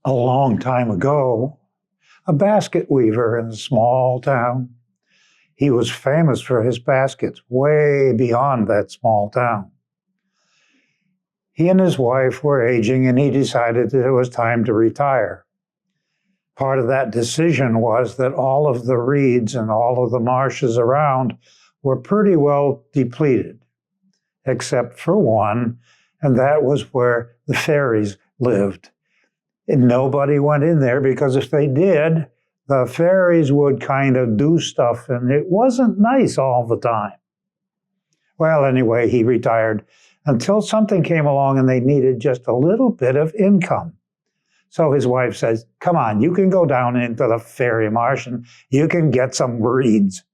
A long time ago, a basket weaver in a small town. He was famous for his baskets way beyond that small town. He and his wife were aging, and he decided that it was time to retire. Part of that decision was that all of the reeds and all of the marshes around were pretty well depleted, except for one, and that was where the fairies lived. And nobody went in there because if they did, the fairies would kind of do stuff, and it wasn't nice all the time. Well, anyway, he retired until something came along and they needed just a little bit of income. So his wife says, come on, you can go down into the fairy marsh and you can get some reeds.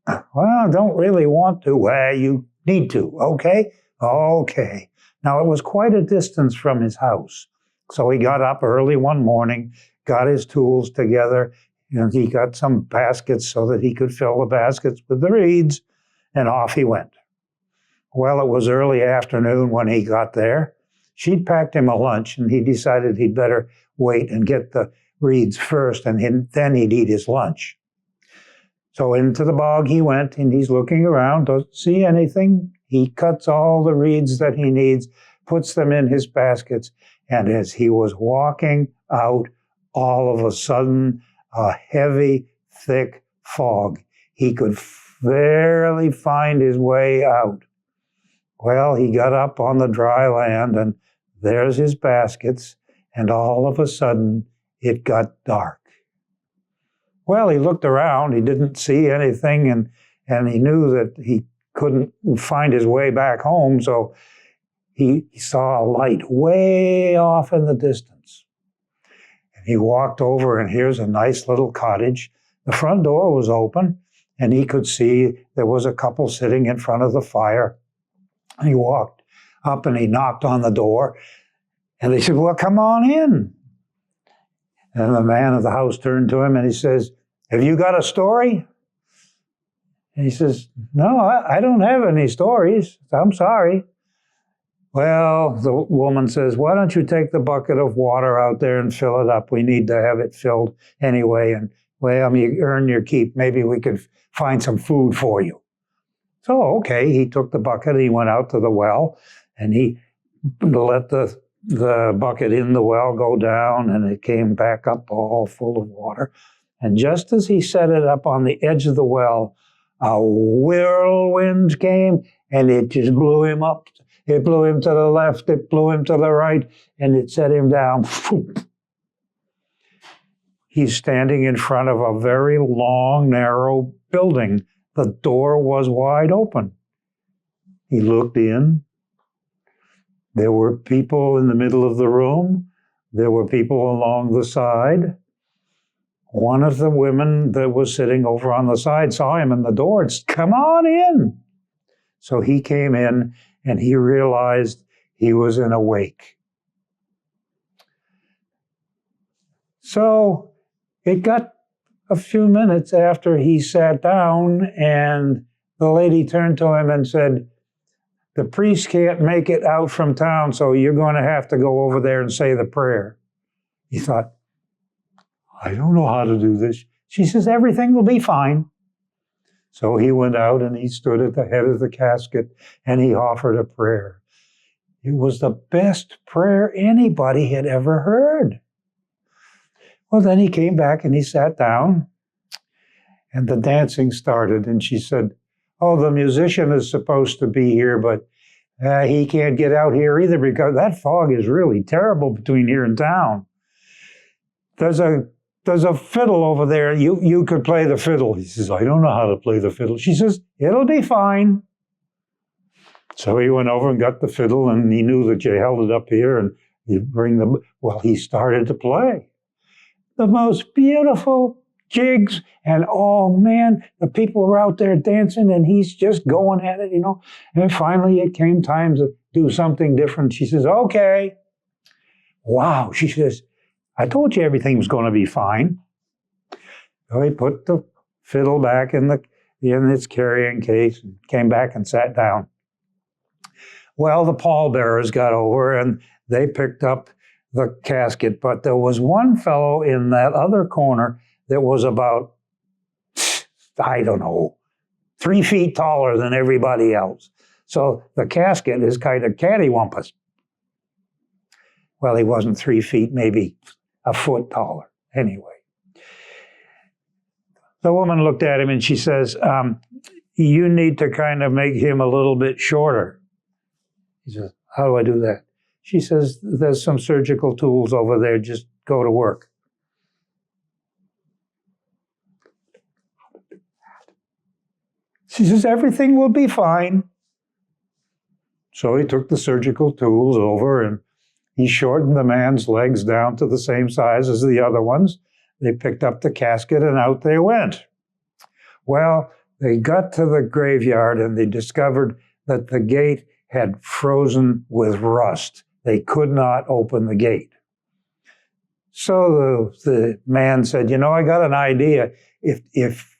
Well, I don't really want to. Well, you need to, okay? Okay. Now, it was quite a distance from his house. So he got up early one morning, got his tools together, and he got some baskets so that he could fill the baskets with the reeds, and off he went. Well, it was early afternoon when he got there. She'd packed him a lunch, and he decided he'd better wait and get the reeds first, and then he'd eat his lunch. So into the bog he went, and he's looking around, doesn't see anything. He cuts all the reeds that he needs, puts them in his baskets, and as he was walking out, all of a sudden, a heavy, thick fog. He could barely find his way out. Well, he got up on the dry land, and there's his baskets, and all of a sudden, it got dark. Well, he looked around, he didn't see anything, and he knew that he couldn't find his way back home, so he saw a light way off in the distance. And he walked over, and here's a nice little cottage. The front door was open, and he could see there was a couple sitting in front of the fire. And he walked up and he knocked on the door, and they said, well, come on in. And the man of the house turned to him and he says, have you got a story? And he says, no, I don't have any stories. I'm sorry. Well, the woman says, why don't you take the bucket of water out there and fill it up? We need to have it filled anyway. And, well, you earn your keep. Maybe we could find some food for you. So, okay, he took the bucket, he went out to the well, and he let the bucket in the well go down, and it came back up all full of water. And just as he set it up on the edge of the well, a whirlwind came, and it just blew him up. It blew him to the left, it blew him to the right, and it set him down. He's standing in front of a very long, narrow building. The door was wide open. He looked in. There were people in the middle of the room. There were people along the side. One of the women that was sitting over on the side saw him in the door and said, come on in. So he came in and he realized he was in a wake. So it got a few minutes after he sat down, and the lady turned to him and said, the priest can't make it out from town, so you're going to have to go over there and say the prayer. He thought, I don't know how to do this. She says, everything will be fine. So he went out and he stood at the head of the casket and he offered a prayer. It was the best prayer anybody had ever heard. Well, then he came back and he sat down and the dancing started. And she said, oh, the musician is supposed to be here, but he can't get out here either because that fog is really terrible between here and town. There's a fiddle over there. You could play the fiddle. He says, I don't know how to play the fiddle. She says, it'll be fine. So he went over and got the fiddle, and he knew that you held it up here and you bring them. Well, he started to play. The most beautiful jigs, and oh man, the people were out there dancing, and he's just going at it, And finally it came time to do something different. She says, okay. Wow, she says, I told you everything was going to be fine. So he put the fiddle back in its carrying case and came back and sat down. Well, the pallbearers got over and they picked up the casket, but there was one fellow in that other corner that was about, I don't know, 3 feet taller than everybody else. So the casket is kind of cattywampus. Well, he wasn't 3 feet, maybe a foot taller. Anyway. The woman looked at him and she says, you need to kind of make him a little bit shorter. He says, how do I do that? She says, there's some surgical tools over there. Just go to work. She says, everything will be fine. So he took the surgical tools over and he shortened the man's legs down to the same size as the other ones. They picked up the casket and out they went. Well, they got to the graveyard and they discovered that the gate had frozen with rust. They could not open the gate. So the man said, you know, I got an idea. If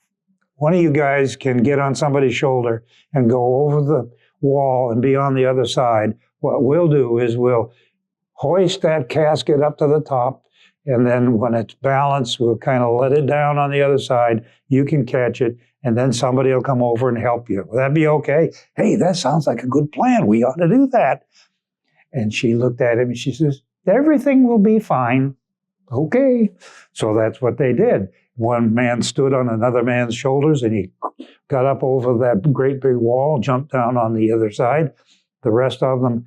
one of you guys can get on somebody's shoulder and go over the wall and be on the other side, what we'll do is we'll hoist that casket up to the top, and then when it's balanced, we'll kind of let it down on the other side. You can catch it, and then somebody will come over and help you. Will that be okay? Hey, that sounds like a good plan. We ought to do that. And she looked at him and she says, everything will be fine. Okay. So that's what they did. One man stood on another man's shoulders and he got up over that great big wall, jumped down on the other side. The rest of them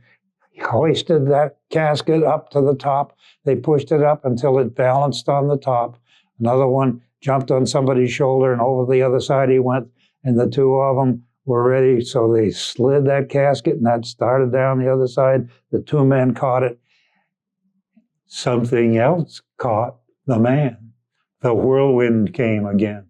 hoisted that casket up to the top. They pushed it up until it balanced on the top. Another one jumped on somebody's shoulder and over the other side he went, and the two of them were ready. So they slid that casket and that started down the other side. The two men caught it. Something else caught the man. The whirlwind came again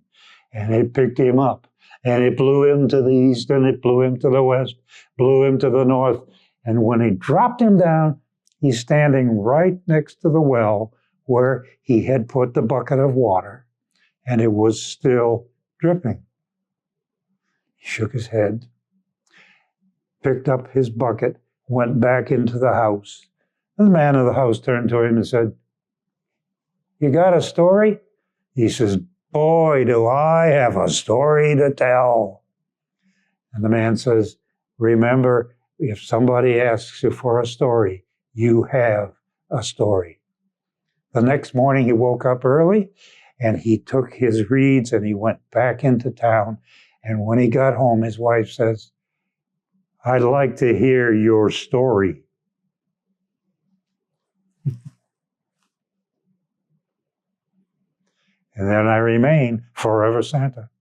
and it picked him up and it blew him to the east and it blew him to the west, blew him to the north. And when he dropped him down, he's standing right next to the well where he had put the bucket of water, and it was still dripping. He shook his head, picked up his bucket, went back into the house. And the man of the house turned to him and said, you got a story? He says, boy, do I have a story to tell. And the man says, remember, if somebody asks you for a story, you have a story. The next morning he woke up early and he took his reeds and he went back into town. And when he got home, his wife says, I'd like to hear your story. And then I remain forever Santa.